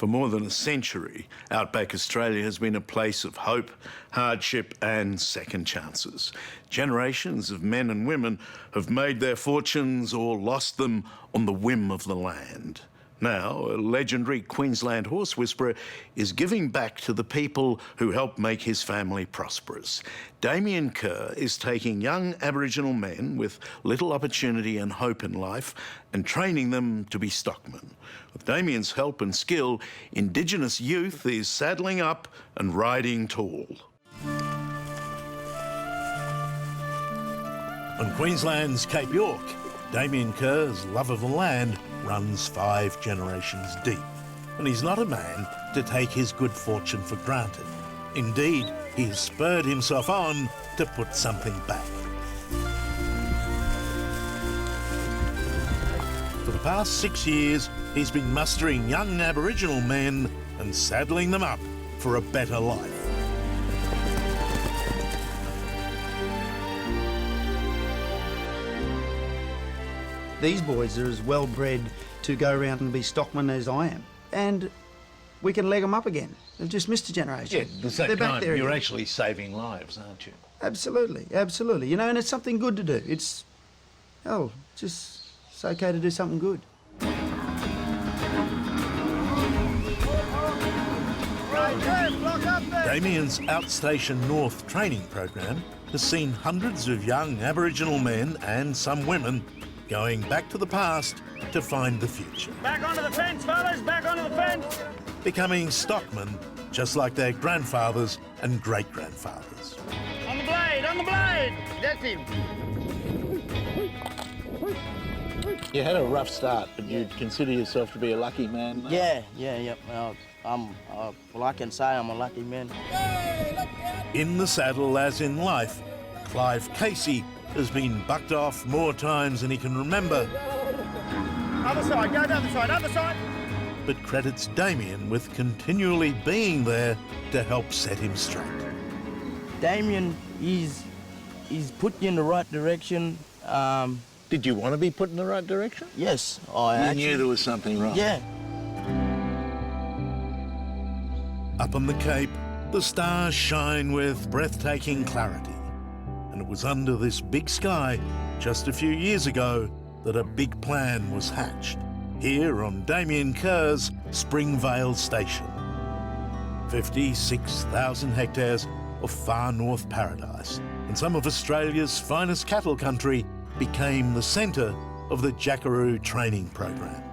For more than a century, outback Australia has been a place of hope, hardship and second chances. Generations of men and women have made their fortunes or lost them on the whim of the land. Now, a legendary Queensland horse whisperer is giving back to the people who helped make his family prosperous. Damian Curr is taking young Aboriginal men with little opportunity and hope in life and training them to be stockmen. With Damian's help and skill, indigenous youth is saddling up and riding tall. On Queensland's Cape York, Damian Curr's love of the land runs 5 generations deep, and he's not a man to take his good fortune for granted. Indeed, he's spurred himself on to put something back. For the past 6 years, he's been mustering young Aboriginal men and saddling them up for a better life. These boys are as well bred to go around and be stockmen as I am. And we can leg them up again. They've just missed a generation. Yeah, there's that They're back kind. there You're again. actually saving lives, aren't you? Absolutely, absolutely. You know, and it's something good to do. It's okay to do something good. Damian's Outstation North training program has seen hundreds of young Aboriginal men and some women going back to the past to find the future. Back onto the fence, fellas, back onto the fence. Becoming stockmen just like their grandfathers and great-grandfathers. On the blade, on the blade. That's him. You had a rough start, but you'd consider yourself to be a lucky man now? Yeah. Well, I can say I'm a lucky man. In the saddle, as in life, Clive Casey has been bucked off more times than he can remember. Other side, go the other side, other side. But credits Damien with continually being there to help set him straight. Damien is put you in the right direction. Did you want to be put in the right direction? Yes, You knew there was something wrong? Yeah. Up on the Cape, the stars shine with breathtaking clarity. And it was under this big sky, just a few years ago, that a big plan was hatched, here on Damian Curr's Springvale Station. 56,000 hectares of far north paradise, and some of Australia's finest cattle country became the centre of the Jackaroo training program.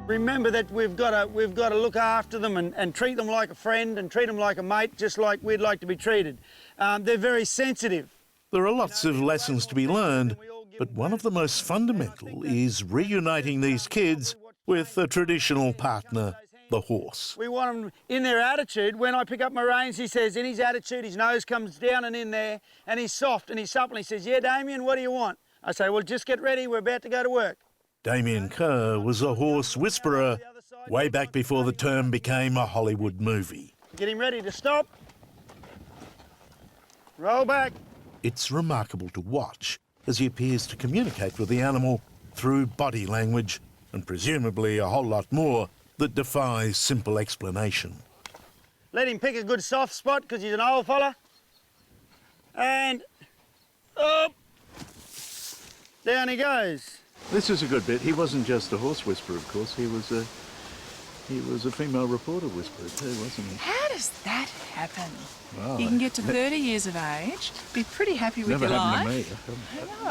Remember that we've got to look after them and treat them like a friend and treat them like a mate, just like we'd like to be treated. They're very sensitive. There are lots of lessons to be learned, but one of the most fundamental is reuniting these kids with a traditional partner, the horse. We want them in their attitude. When I pick up my reins, he says, in his attitude, his nose comes down and in there, and he's soft and he's supple. He says, yeah, Damien, what do you want? I say, well, just get ready. We're about to go to work. Damian Curr was a horse whisperer way back before the term became a Hollywood movie. Get him ready to stop. Roll back. It's remarkable to watch as he appears to communicate with the animal through body language and presumably a whole lot more that defies simple explanation. Let him pick a good soft spot because he's an old fella. And up. Down he goes. This was a good bit. He wasn't just a horse whisperer, of course. He was a female reporter whisperer too, wasn't he? How does that happen? Wow. You can get to 30 years of age, be pretty happy with Never your happened life. to me.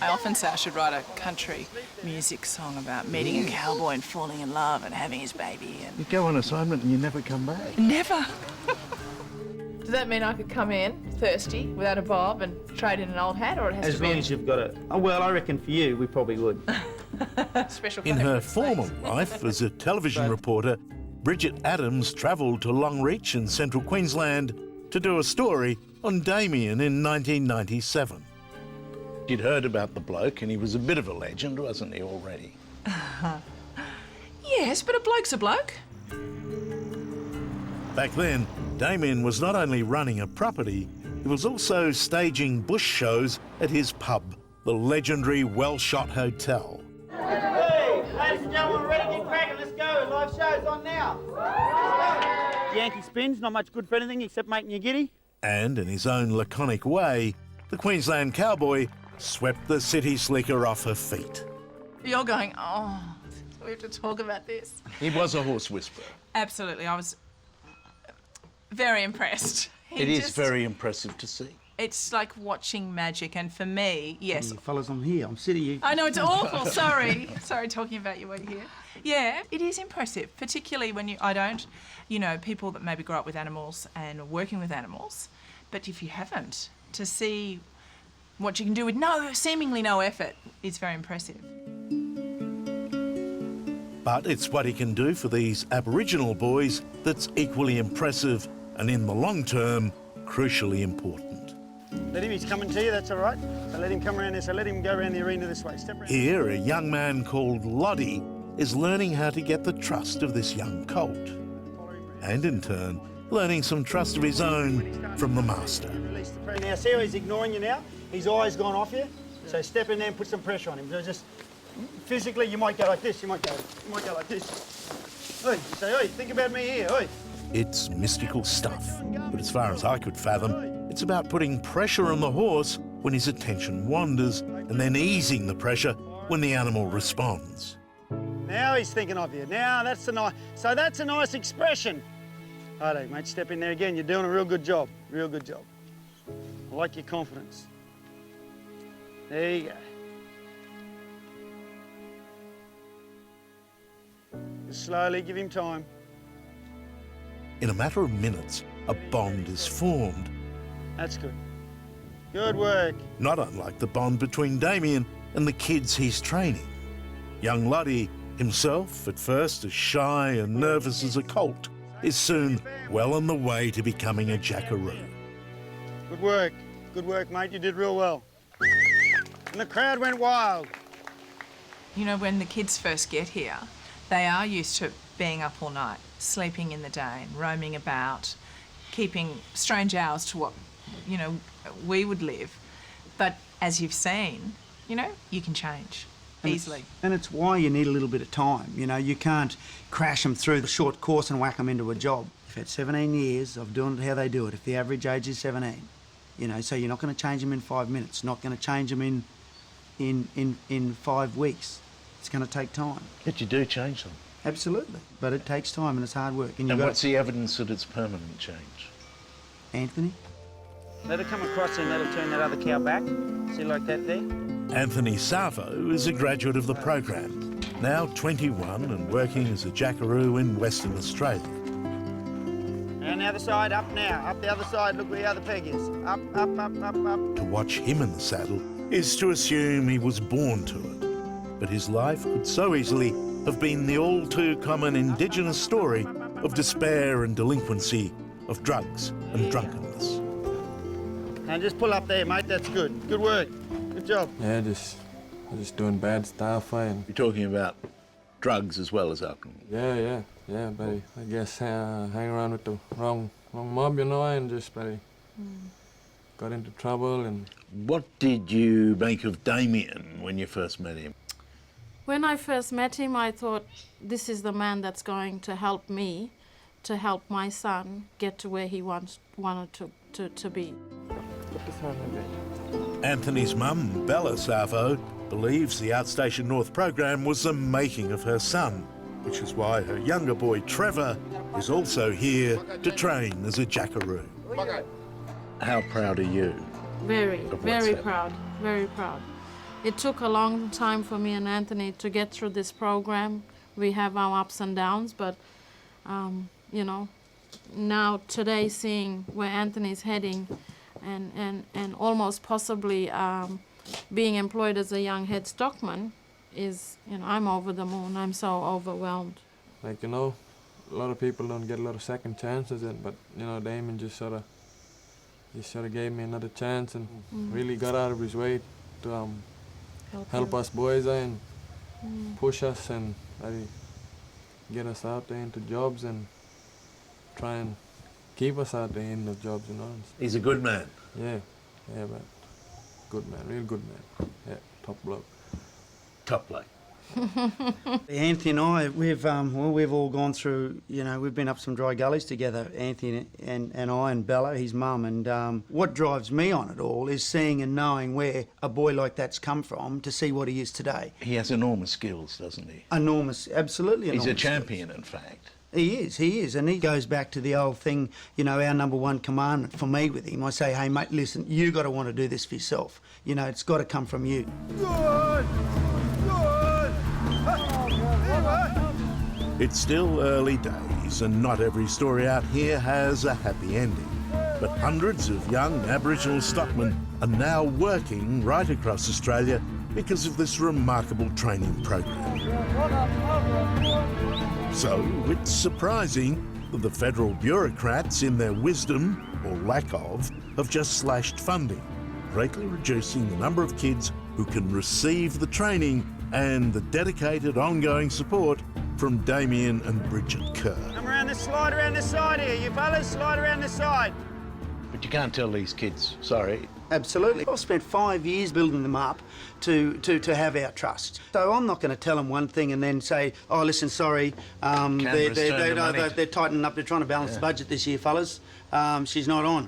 I often say I should write a country music song about meeting a cowboy and falling in love and having his baby. And You go on assignment and you never come back. never. Does that mean I could come in thirsty without a bob and trade in an old hat, or it has As to be long as you've got it. Oh, well, I reckon for you, we probably would. special? In her former life as a television reporter, Bridget Adams travelled to Longreach in central Queensland to do a story on Damien in 1997. You'd heard about the bloke and he was a bit of a legend, wasn't he, already? Yes, but a bloke's a bloke. Back then, Damien was not only running a property, he was also staging bush shows at his pub, the legendary Well Shot Hotel. Hey, ladies and gentlemen, we're ready to get cracking. Let's go. Live show. goes on now. Yankee spins, not much good for anything except making you giddy. And in his own laconic way, the Queensland cowboy swept the city slicker off her feet. You're going, oh, we have to talk about this. He was a horse whisperer. Absolutely, I was very impressed. It is very impressive to see. It's like watching magic, and for me, yes. You fellas, I'm here. I'm sitting here. I know, it's awful, sorry. Sorry talking about you while you're here. Yeah, it is impressive, particularly when people that maybe grow up with animals and are working with animals, but if you haven't, to see what you can do with seemingly no effort is very impressive. But it's what he can do for these Aboriginal boys that's equally impressive and, in the long term, crucially important. Let him, he's coming to you, that's all right. So let him come around there, so let him go around the arena this way. Step around. Here, a young man called Lottie is learning how to get the trust of this young colt. And in turn, learning some trust of his own from the master. Release the pressure. Now, see how he's ignoring you now? His eye's gone off you. So step in there and put some pressure on him. So just physically, you might go like this, you might go like this. Oi, you say, oi, think about me here, oi. It's mystical stuff, but as far as I could fathom, it's about putting pressure on the horse when his attention wanders and then easing the pressure when the animal responds. Now he's thinking of you. Now that's a nice expression. Righto, mate, step in there again. You're doing a real good job. Real good job. I like your confidence. There you go. Just slowly give him time. In a matter of minutes, a bond is formed. That's good. Good work. Not unlike the bond between Damien and the kids he's training. Young Lottie, himself at first as shy and nervous as a colt, is soon well on the way to becoming a jackaroo. Good work. Good work, mate. You did real well. And the crowd went wild. You know, when the kids first get here, they are used to being up all night, sleeping in the day and roaming about, keeping strange hours to what, we would live. But as you've seen, you can change easily. And it's why you need a little bit of time. You can't crash them through the short course and whack them into a job. You've had 17 years of doing it how they do it. If the average age is 17, so you're not going to change them in 5 minutes, not going to change them in 5 weeks. It's going to take time. But you do change them. Absolutely, but it takes time and it's hard work. And what's the evidence that it's permanent change? Anthony? Let her come across and that'll turn that other cow back. See, like that there? Anthony Savo is a graduate of the program, now 21 and working as a jackaroo in Western Australia. And the other side, up now. Up the other side, look where the other peg is. Up, up, up, up, up. To watch him in the saddle is to assume he was born to it. But his life could so easily have been the all-too-common indigenous story of despair and delinquency, of drugs and drunkenness. And just pull up there, mate. That's good. Good work. Good job. Yeah, just doing bad stuff. And You're talking about drugs as well as alcohol? yeah, but I guess hang around with the wrong mob, and just got into trouble. And What did you make of Damien when you first met him? When I first met him, I thought, this is the man that's going to help me, to help my son get to where he wanted to be. Anthony's mum, Bella Savo, believes the Outstation North program was the making of her son, which is why her younger boy, Trevor, is also here to train as a jackaroo. How proud are you? Very proud, very proud. It took a long time for me and Anthony to get through this program. We have our ups and downs, but, now today seeing where Anthony's heading and almost possibly being employed as a young head stockman is, I'm over the moon. I'm so overwhelmed. a lot of people don't get a lot of second chances, but Damien just sort of gave me another chance and really got out of his way to help us boys and push us and get us out there into jobs and try and keep us out there in the jobs, He's a good man. Yeah, but good man, real good man. Yeah, top bloke. Top bloke. Anthony and I, we've all gone through, we've been up some dry gullies together, Anthony and I and Bella, his mum, and what drives me on it all is seeing and knowing where a boy like that's come from to see what he is today. He has enormous skills, doesn't he? Enormous, absolutely enormous. He's a champion, in fact. He is, and he goes back to the old thing, our number one commandment for me with him. I say, hey mate, listen, you got to want to do this for yourself. It's got to come from you. Good! It's still early days, and not every story out here has a happy ending. But hundreds of young Aboriginal stockmen are now working right across Australia because of this remarkable training program. So it's surprising that the federal bureaucrats, in their wisdom, or lack of, have just slashed funding, greatly reducing the number of kids who can receive the training and the dedicated ongoing support from Damien and Bridget Curr. Come around this slide around this side here, you fellas, slide around this side. But you can't tell these kids, sorry. Absolutely. I've spent 5 years building them up to have our trust. So I'm not going to tell them one thing and then say, oh, listen, sorry, they're tightening up, they're trying to balance the budget this year, fellas. She's not on.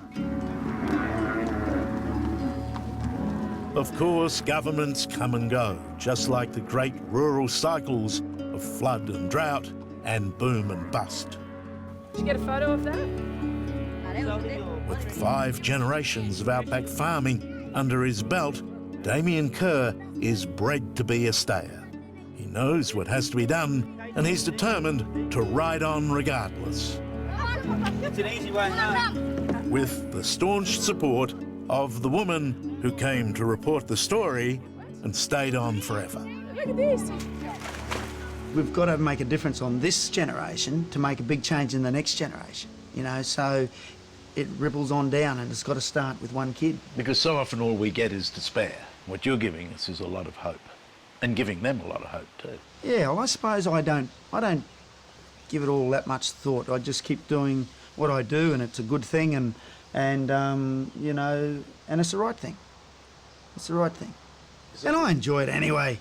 Of course, governments come and go, just like the great rural cycles of flood and drought and boom and bust. Did you get a photo of that? With 5 generations of outback farming under his belt, Damian Curr is bred to be a stayer. He knows what has to be done, and he's determined to ride on regardless. It's an easy way home. With the staunch support of the woman who came to report the story and stayed on forever. Look at this. We've got to make a difference on this generation to make a big change in the next generation, so it ripples on down, and it's got to start with one kid. Because so often all we get is despair. What you're giving us is a lot of hope, and giving them a lot of hope too. Yeah, well, I suppose I don't give it all that much thought. I just keep doing what I do, and it's a good thing, and and it's the right thing. It's the right thing. And I enjoy it anyway.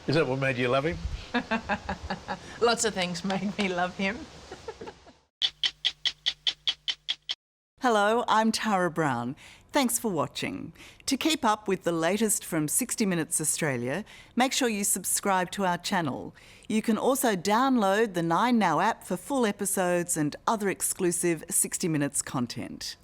Is that what made you love him? Lots of things made me love him. Hello, I'm Tara Brown. Thanks for watching. To keep up with the latest from 60 Minutes Australia, make sure you subscribe to our channel. You can also download the 9Now app for full episodes and other exclusive 60 Minutes content.